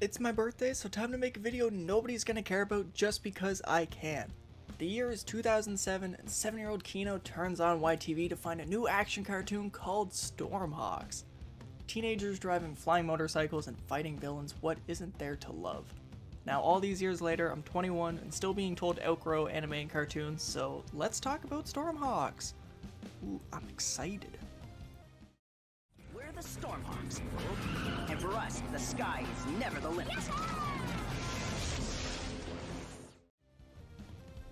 It's my birthday, so time to make a video nobody's gonna care about just because I can. The year is 2007, and 7-year-old Kino turns on YTV to find a new action cartoon called Stormhawks. Teenagers driving flying motorcycles and fighting villains, what isn't there to love? Now all these years later, I'm 21 and still being told to outgrow anime and cartoons, so let's talk about Stormhawks. Ooh, I'm excited. We're the Stormhawks, and for us, the sky is never the limit.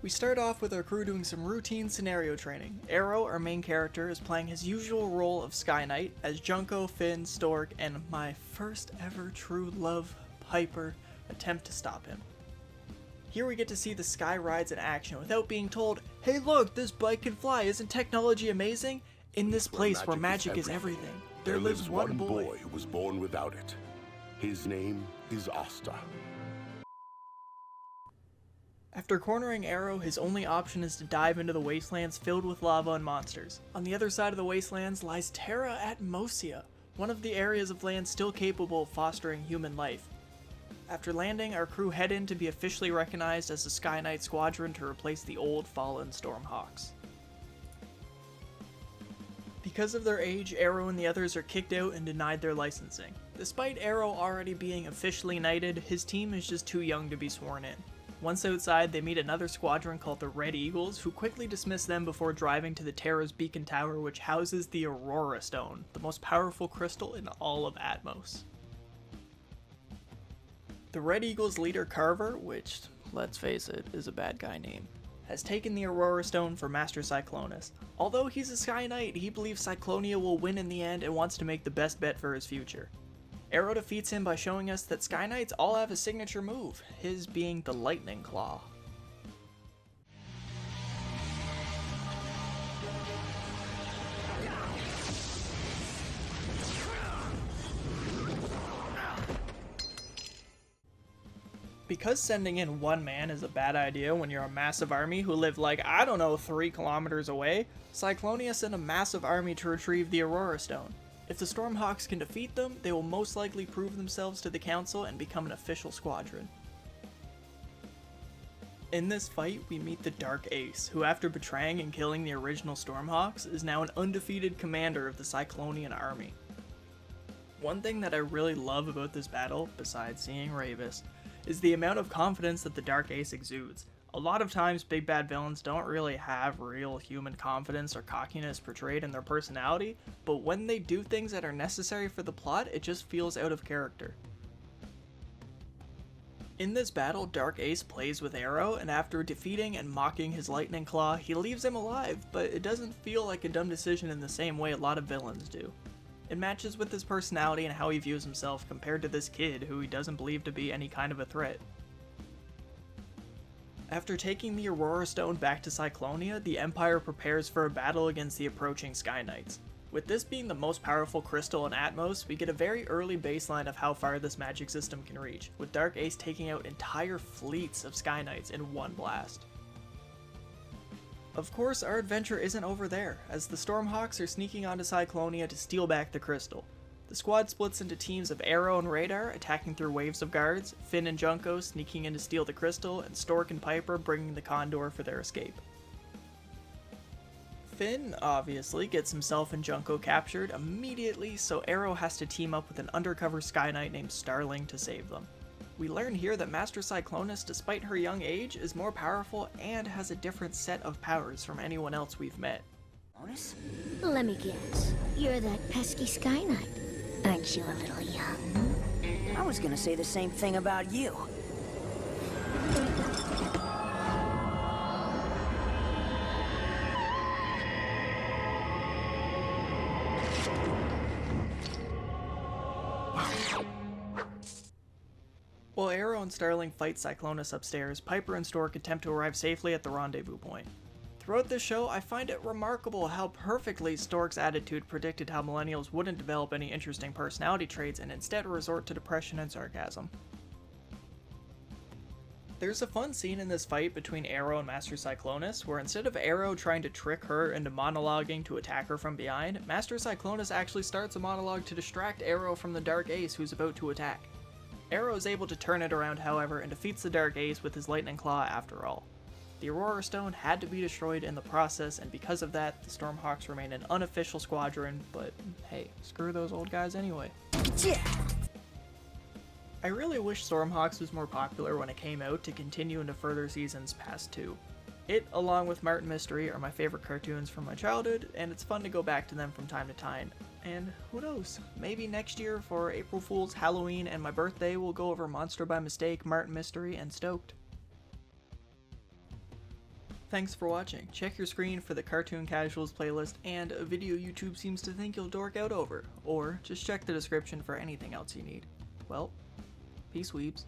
We start off with our crew doing some routine scenario training. Arrow, our main character, is playing his usual role of Sky Knight as Junko, Finn, Stork, and my first ever true love, Piper, attempt to stop him. Here we get to see the Sky Rides in action without being told, "Hey look, this bike can fly, isn't technology amazing?" In this place where magic is everything, there lives one boy who was born without it. His name is Asta. After cornering Arrow, his only option is to dive into the wastelands filled with lava and monsters. On the other side of the wastelands lies Terra Atmosia, one of the areas of land still capable of fostering human life. After landing, our crew head in to be officially recognized as the Sky Knight Squadron to replace the old fallen Stormhawks. Because of their age, Arrow and the others are kicked out and denied their licensing. Despite Arrow already being officially knighted, his team is just too young to be sworn in. Once outside, they meet another squadron called the Red Eagles, who quickly dismiss them before driving to the Terra's beacon tower, which houses the Aurora Stone, the most powerful crystal in all of Atmos. The Red Eagles leader Carver, which, let's face it, is a bad guy name, has taken the Aurora Stone for Master Cyclonus. Although he's a Sky Knight, he believes Cyclonia will win in the end and wants to make the best bet for his future. Arrow defeats him by showing us that Sky Knights all have a signature move, his being the Lightning Claw. Because sending in one man is a bad idea when you're a massive army who live like, I don't know, 3 kilometers away, Cyclonia sent a massive army to retrieve the Aurora Stone. If the Stormhawks can defeat them, they will most likely prove themselves to the Council and become an official squadron. In this fight, we meet the Dark Ace, who after betraying and killing the original Stormhawks, is now an undefeated commander of the Cyclonian army. One thing that I really love about this battle, besides seeing Ravis, is the amount of confidence that the Dark Ace exudes. A lot of times, big bad villains don't really have real human confidence or cockiness portrayed in their personality, but when they do things that are necessary for the plot, it just feels out of character. In this battle, Dark Ace plays with Arrow, and after defeating and mocking his Lightning Claw, he leaves him alive, but it doesn't feel like a dumb decision in the same way a lot of villains do. It matches with his personality and how he views himself compared to this kid who he doesn't believe to be any kind of a threat. After taking the Aurora Stone back to Cyclonia, the Empire prepares for a battle against the approaching Sky Knights. With this being the most powerful crystal in Atmos, we get a very early baseline of how far this magic system can reach, with Dark Ace taking out entire fleets of Sky Knights in one blast. Of course, our adventure isn't over there, as the Stormhawks are sneaking onto Cyclonia to steal back the crystal. The squad splits into teams of Arrow and Radar, attacking through waves of guards, Finn and Junko sneaking in to steal the crystal, and Stork and Piper bringing the Condor for their escape. Finn, obviously, gets himself and Junko captured immediately, so Arrow has to team up with an undercover Sky Knight named Starling to save them. We learn here that Master Cyclonus, despite her young age, is more powerful and has a different set of powers from anyone else we've met. Let me guess. You're that pesky Sky Knight. Aren't you a little young? I was gonna say the same thing about you. While Arrow and Starling fight Cyclonus upstairs, Piper and Stork attempt to arrive safely at the rendezvous point. Throughout this show, I find it remarkable how perfectly Stork's attitude predicted how millennials wouldn't develop any interesting personality traits and instead resort to depression and sarcasm. There's a fun scene in this fight between Arrow and Master Cyclonus, where instead of Arrow trying to trick her into monologuing to attack her from behind, Master Cyclonus actually starts a monologue to distract Arrow from the Dark Ace who's about to attack. Arrow is able to turn it around, however, and defeats the Dark Ace with his Lightning Claw after all. The Aurora Stone had to be destroyed in the process, and because of that, the Stormhawks remain an unofficial squadron, but hey, screw those old guys anyway. I really wish Stormhawks was more popular when it came out to continue into further seasons past 2. It, along with Martin Mystery, are my favorite cartoons from my childhood, and it's fun to go back to them from time to time. And who knows, maybe next year for April Fool's, Halloween, and my birthday we'll go over Monster by Mistake, Martin Mystery, and Stoked. Thanks for watching. Check your screen for the Cartoon Casuals playlist and a video YouTube seems to think you'll dork out over, or just check the description for anything else you need. Well, peace weebs.